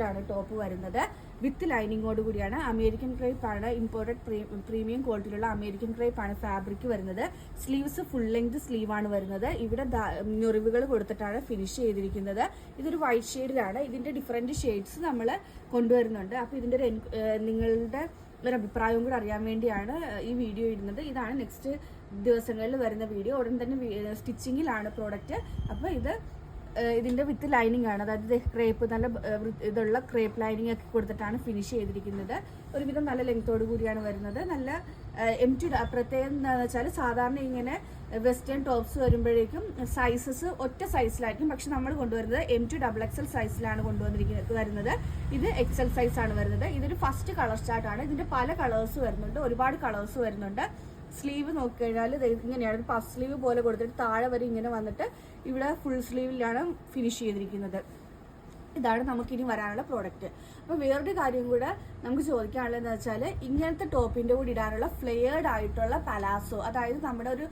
ാണ് ടോപ്പ് വരുന്നത്. വിത്ത് ലൈനിങ്ങോട് കൂടിയാണ്. അമേരിക്കൻ ക്രേപ്പ് ആണ്, ഇമ്പോർട്ടഡ് പ്രീമിയം ക്വാളിറ്റിയിലുള്ള അമേരിക്കൻ ക്രേപ്പ് ആണ് ഫാബ്രിക് വരുന്നത്. സ്ലീവ്സ് ഫുൾ ലെങ്ത് സ്ലീവ് ആണ് വരുന്നത്. ഇവിടെ ഞൊറിവുകൾ കൊടുത്തിട്ടാണ് ഫിനിഷ് ചെയ്തിരിക്കുന്നത്. ഇതൊരു വൈറ്റ് ഷെയ്ഡിലാണ്. ഇതിന്റെ ഡിഫറെന്റ് ഷെയ്ഡ്സ് നമ്മൾ കൊണ്ടുവരുന്നുണ്ട്. അപ്പോൾ ഇതിന്റെ നിങ്ങളുടെ ഒരു അഭിപ്രായവും കൂടെ അറിയാൻ വേണ്ടിയാണ് ഈ വീഡിയോ ഇടുന്നത്. ഇതാണ് നെക്സ്റ്റ് ദിവസങ്ങളിൽ വരുന്ന വീഡിയോ. ഉടൻ തന്നെ സ്റ്റിച്ചിങ്ങിലാണ് പ്രോഡക്റ്റ്. അപ്പോൾ ഇതിന്റെ വിത്ത് ലൈനിങ് ആണ്, അതായത് ക്രേപ്പ് നല്ല ഇതുള്ള ക്രേപ്പ് ലൈനിങ് ഒക്കെ കൊടുത്തിട്ടാണ് ഫിനിഷ് ചെയ്തിരിക്കുന്നത്. ഒരുവിധം നല്ല ലെങ്തോട് കൂടിയാണ് വരുന്നത്. നല്ല പ്രത്യേകം എന്താണെന്ന് വെച്ചാൽ സാധാരണ ഇങ്ങനെ വെസ്റ്റേൺ ടോപ്സ് വരുമ്പോഴേക്കും സൈസസ് ഒറ്റ സൈസിലായിരിക്കും. പക്ഷെ നമ്മൾ കൊണ്ടുവരുന്നത് M2XXL സൈസിലാണ് വരുന്നത്. ഇത് XL സൈസ് ആണ് വരുന്നത്. ഇതൊരു ഫസ്റ്റ് കളർ ചാർട്ടാണ്. ഇതിന്റെ പല കളേഴ്സ് വരുന്നുണ്ട്, ഒരുപാട് കളേഴ്സ് വരുന്നുണ്ട്. സ്ലീവ് നോക്കിക്കഴിഞ്ഞാൽ ഇങ്ങനെയാണ്, പഫ് സ്ലീവ് പോലെ കൊടുത്തിട്ട് താഴെ വരെ ഇങ്ങനെ വന്നിട്ട് ഇവിടെ ഫുൾ സ്ലീവിലാണ് ഫിനിഷ് ചെയ്തിരിക്കുന്നത്. ഇതാണ് നമുക്കിനി വരാനുള്ള പ്രോഡക്റ്റ്. അപ്പോൾ വേറൊരു കാര്യം കൂടെ നമുക്ക് ചോദിക്കാനുള്ളതെന്ന് വെച്ചാൽ, ഇങ്ങനത്തെ ടോപ്പിന്റെ കൂടെ ഇടാനുള്ള ഫ്ലെയർഡ് ആയിട്ടുള്ള പലാസോ, അതായത് നമ്മുടെ ഒരു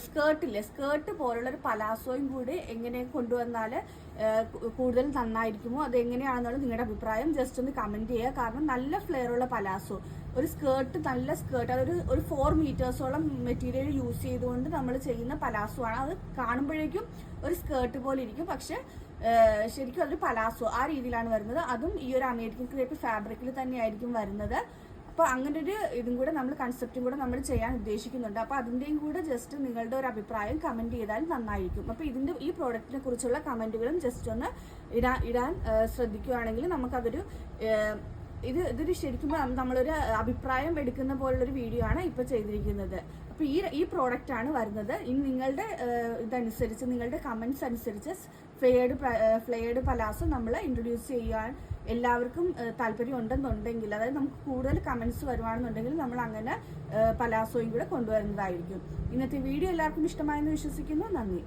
സ്കേർട്ട് പോലുള്ള ഒരു പലാസോയും കൂടി എങ്ങനെ കൊണ്ടുവന്നാൽ കൂടുതൽ നന്നായിരിക്കുമോ, അത് എങ്ങനെയാണെന്നുള്ള നിങ്ങളുടെ അഭിപ്രായം ജസ്റ്റ് ഒന്ന് കമന്റ് ചെയ്യുക. കാരണം നല്ല ഫ്ലെയറുള്ള പലാസോ, ഒരു നല്ല സ്കേർട്ട്, അതൊരു 4 മീറ്റേഴ്സോളം മെറ്റീരിയൽ യൂസ് ചെയ്തുകൊണ്ട് നമ്മൾ ചെയ്യുന്ന പലാസോ ആണ്. അത് കാണുമ്പോഴേക്കും ഒരു സ്കേർട്ട് പോലെ ഇരിക്കും, പക്ഷെ ശരിക്കും അതൊരു പലാസോ ആ രീതിയിലാണ് വരുന്നത്. അതും ഈ ഒരു അമേരിക്കൻ ക്രേപ്പ് ഫാബ്രിക്കിൽ തന്നെയായിരിക്കും വരുന്നത്. അപ്പോൾ അങ്ങനെ ഒരു ഇതും കൂടെ കൺസെപ്റ്റും കൂടെ നമ്മൾ ചെയ്യാൻ ഉദ്ദേശിക്കുന്നുണ്ട്. അപ്പോൾ അതിൻ്റെയും കൂടെ ജസ്റ്റ് നിങ്ങളുടെ ഒരു അഭിപ്രായം കമന്റ് ചെയ്താൽ നന്നായിരിക്കും. അപ്പോൾ ഈ പ്രോഡക്റ്റിനെ കുറിച്ചുള്ള കമന്റുകളും ജസ്റ്റ് ഒന്ന് ഇടാൻ ശ്രദ്ധിക്കുകയാണെങ്കിൽ നമുക്കതൊരു ഇതൊരു ശരിക്കും നമ്മളൊരു അഭിപ്രായം എടുക്കുന്ന പോലുള്ളൊരു വീഡിയോ ആണ് ഇപ്പോൾ ചെയ്തിരിക്കുന്നത്. അപ്പോൾ ഈ പ്രോഡക്റ്റ് ആണ് വരുന്നത്. ഇനി നിങ്ങളുടെ ഇതനുസരിച്ച്, നിങ്ങളുടെ കമന്റ്സ് അനുസരിച്ച് ഫ്ലെയർഡ് പലാസോ നമ്മൾ ഇൻട്രൊഡ്യൂസ് ചെയ്യാൻ എല്ലാവർക്കും താല്പര്യം ഉണ്ടെന്നുണ്ടെങ്കിൽ, അതായത് നമുക്ക് കൂടുതൽ കമന്റ്സ് വരുവാണെന്നുണ്ടെങ്കിൽ നമ്മൾ അങ്ങനെ പലാസോയും കൂടെ കൊണ്ടുവരുന്നതായിരിക്കും. ഇന്നത്തെ വീഡിയോ എല്ലാവർക്കും ഇഷ്ടമായെന്ന് വിശ്വസിക്കുന്നു. നന്ദി.